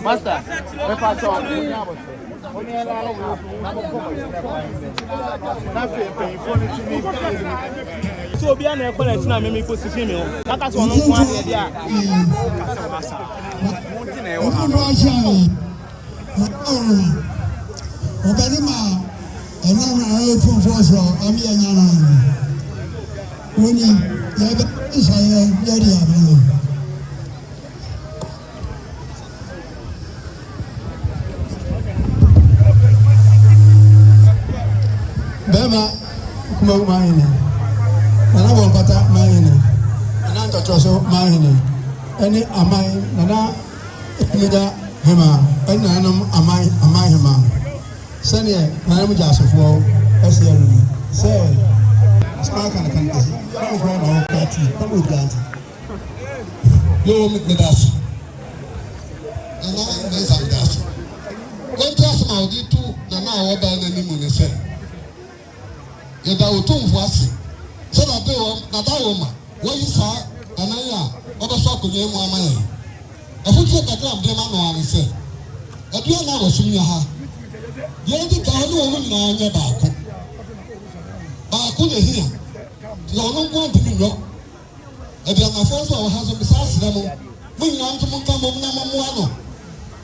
Master, so be an equal to me Kusi female. That is one of my idea. Bema kuma mahine nana wonkata mahine nana ntotoso mahine eni amai nana Essumegyahene eni nanam amai hema sene nana mujasofo esiaru se smart kan kasi ko ko na party ko ganti yo mukdash nana ngeza mdash contrast ma odi tu nana awoba na nimu ne se yeda Otumfuo ase so na be wo na da wo ma wo yi sa anaya obo so ko yemu amaye afuche kakra mde ma no ane se adua na wo sumya ha ye ndi ka ho no wo nyina anya baako ne hia na ono nko ntimi nyo ebi amafo so wo ha so bisa asira mo nyina ntomo nka mo na mamu ano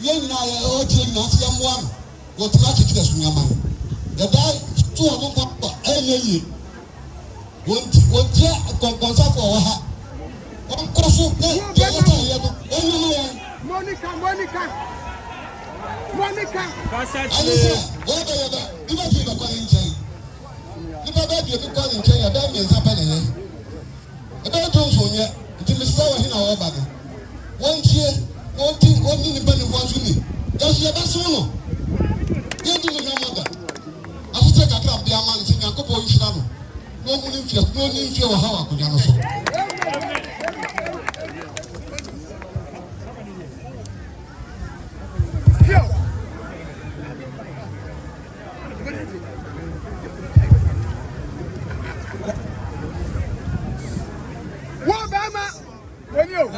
ye nyina ya o je nyina se yamu ano wo tena kikira sumya ma yeda tu ono nko enyeyi wonti konkonsa for ha onkoso ne yota yedo enyama ya Monica alisa oda yeda iba ti ba kwani nchen iba ba bi kwani nchen ya da mensa pa ne ye ebe to so nye nti mista wa hina wa ba de wonti ni ba ni wanzu ni ya ba so no ye di ni ngamaga afute kakra bia man nti nyankopɔ yishira no no mu ni mfie wa hawa kunya no so wa bama wenio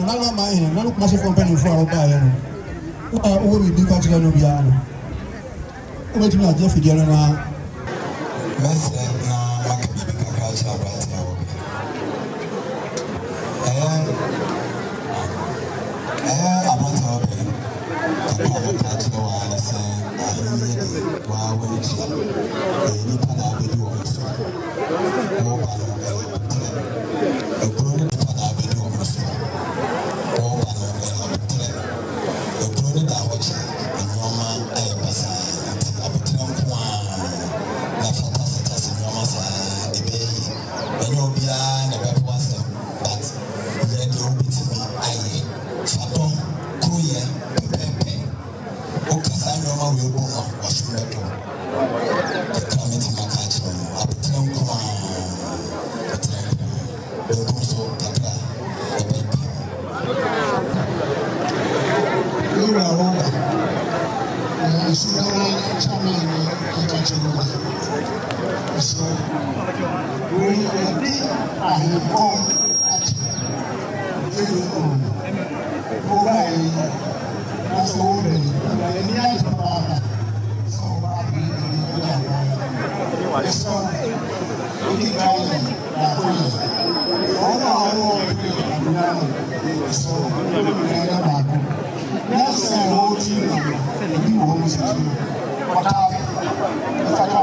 nalo mahine nalo kumasi fo mpeni fo oba ya no uwe mi bika tira no bia no uwe tumi aje fidie no na mese na makabi kakra cha brati ya obi abanta obi kakra cha wa na se ayi wa woni chi ni pana abedi wo so mo ba no e pana abedi wo so mo ba no da wachi nyoma ay basa abetam kwa na fantastic nyoma sa ebe enyo bia na bebe wasa but ye di obitimi aye faton kuye pepe o kasa nyoma we bo no wasumbeto kamiti makachi abetam kwa abetam so takra ebe Essumegyahene chamani ikachiruma so we be ahipom ati eyo obai aso we ni ajaba so ba bi ni so we guy na koi ona so we na ba yes no team ni wo mo se ota ota ka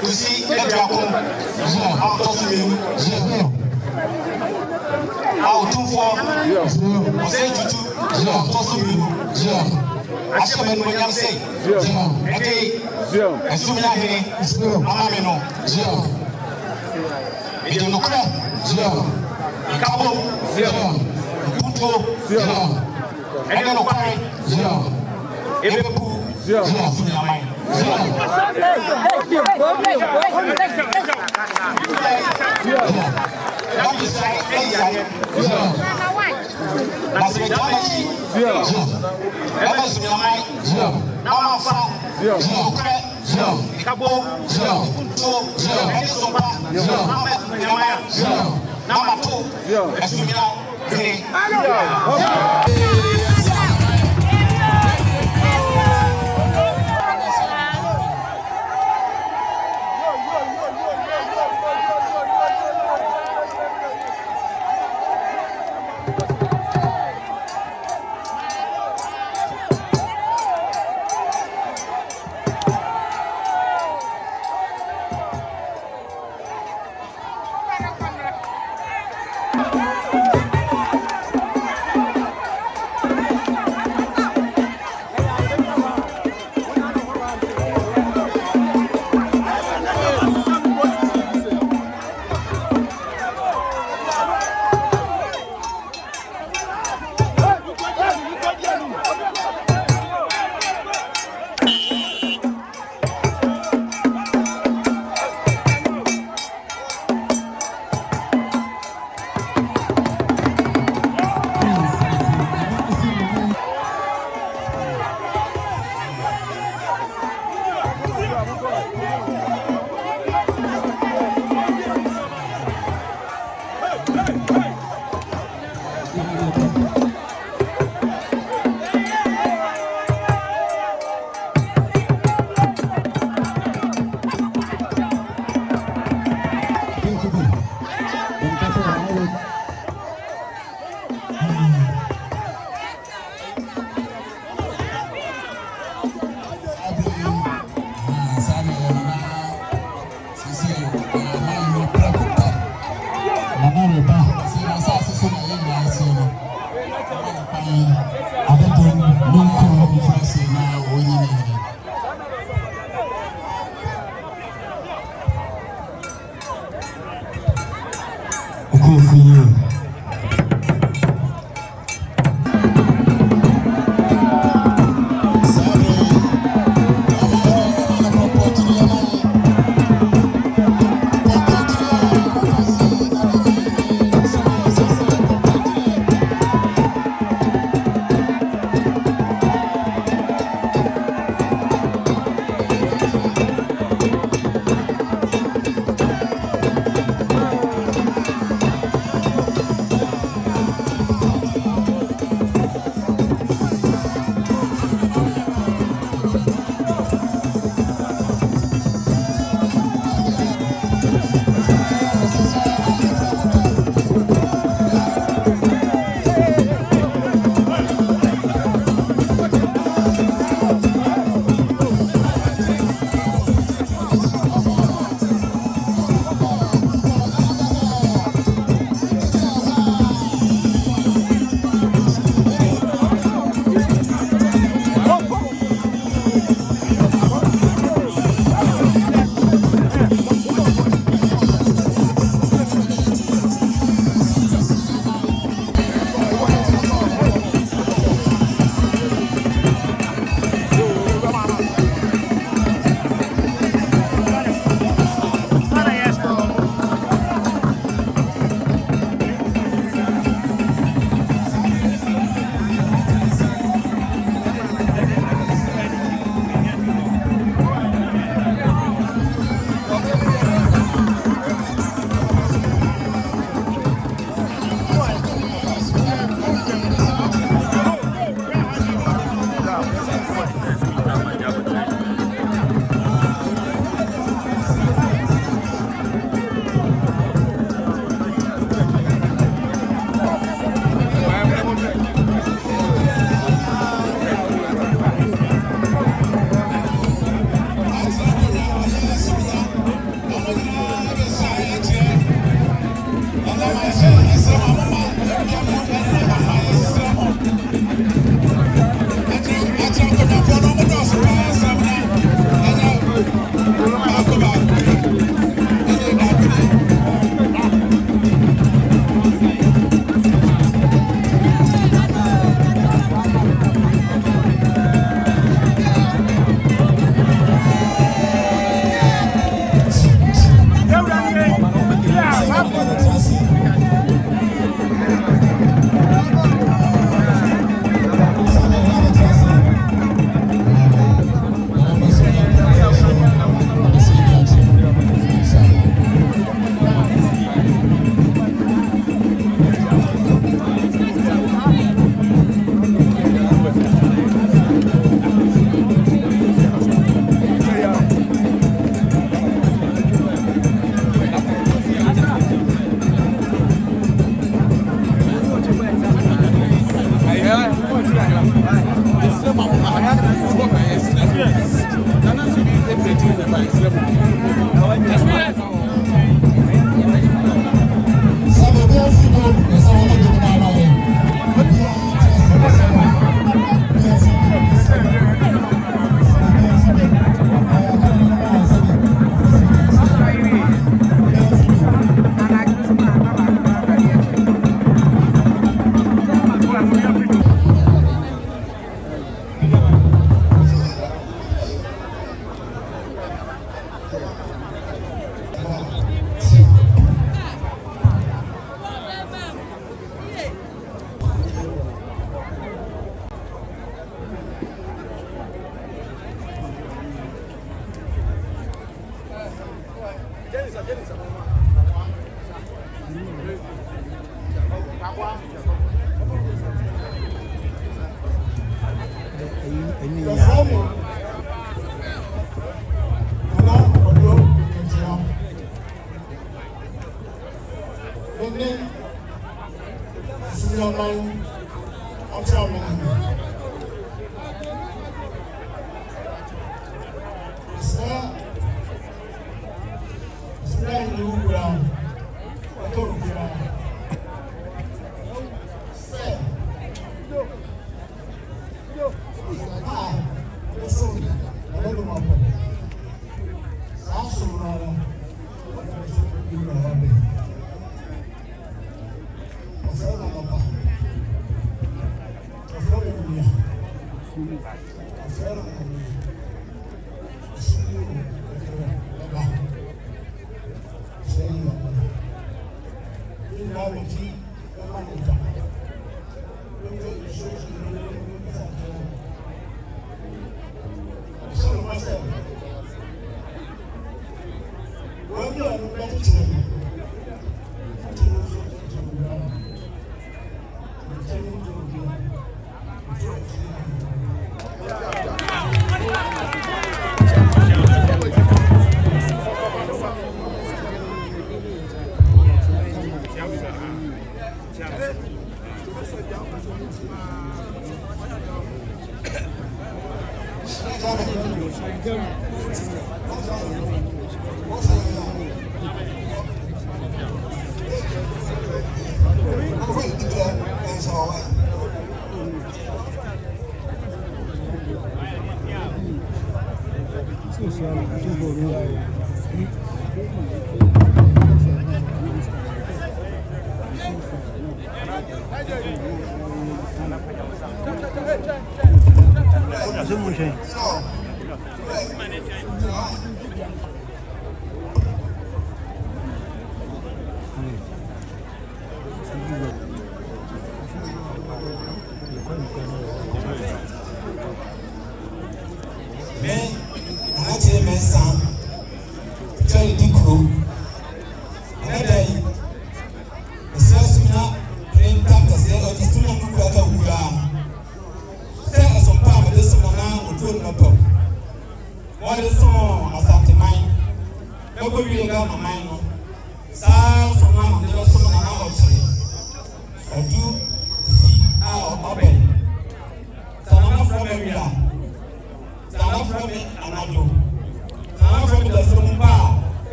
Kusi, Otumfuo, Otumfuo, Ashemen when you say, Essumegyahene, Amameno, Midonokra, Ikabo, Puto, and then Okyere, Ebepu, Essumegyahene.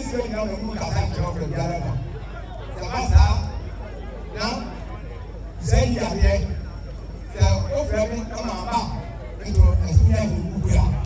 sɛ nyina na mu kasa kyerɛ ɔfɛ biara ba sɛba saa na sɛ yareɛ sɛ ɔfrɛ me kama aba nso Essumegyahene kuku a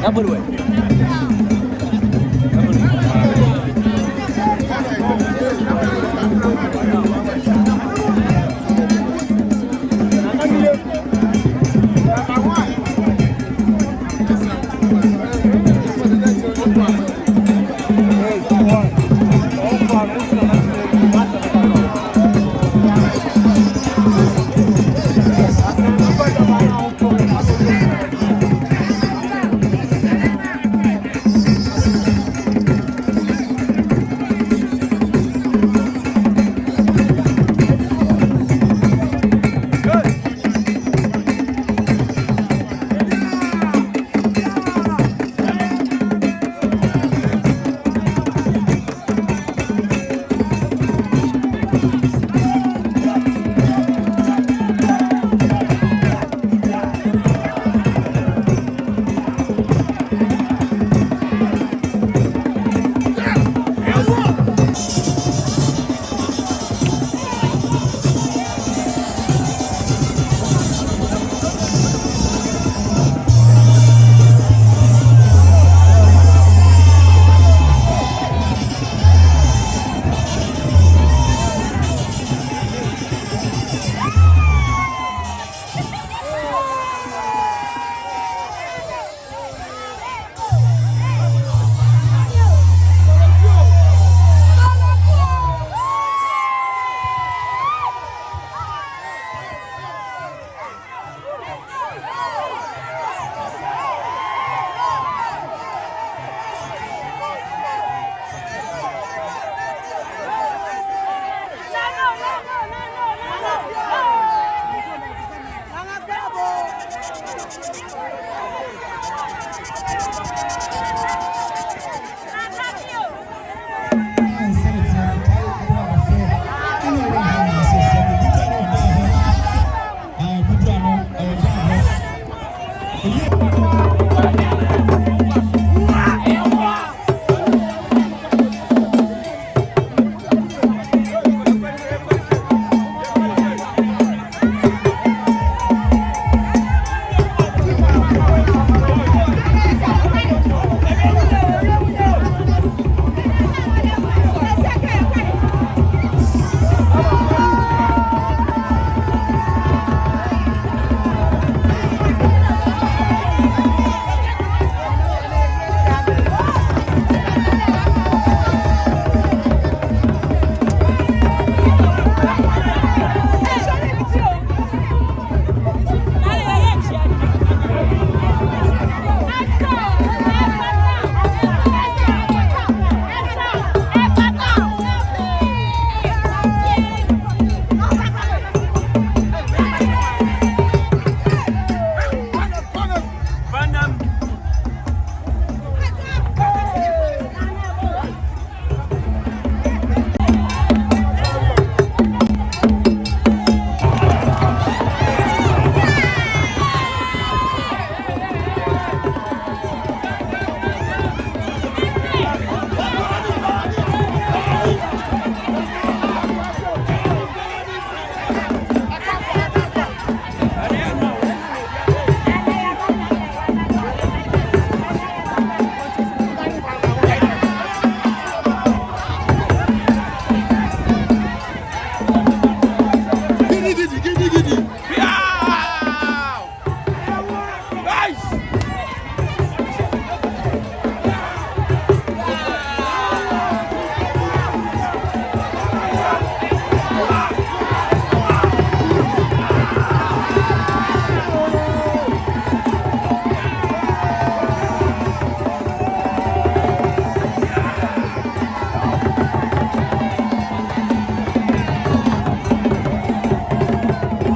Double way.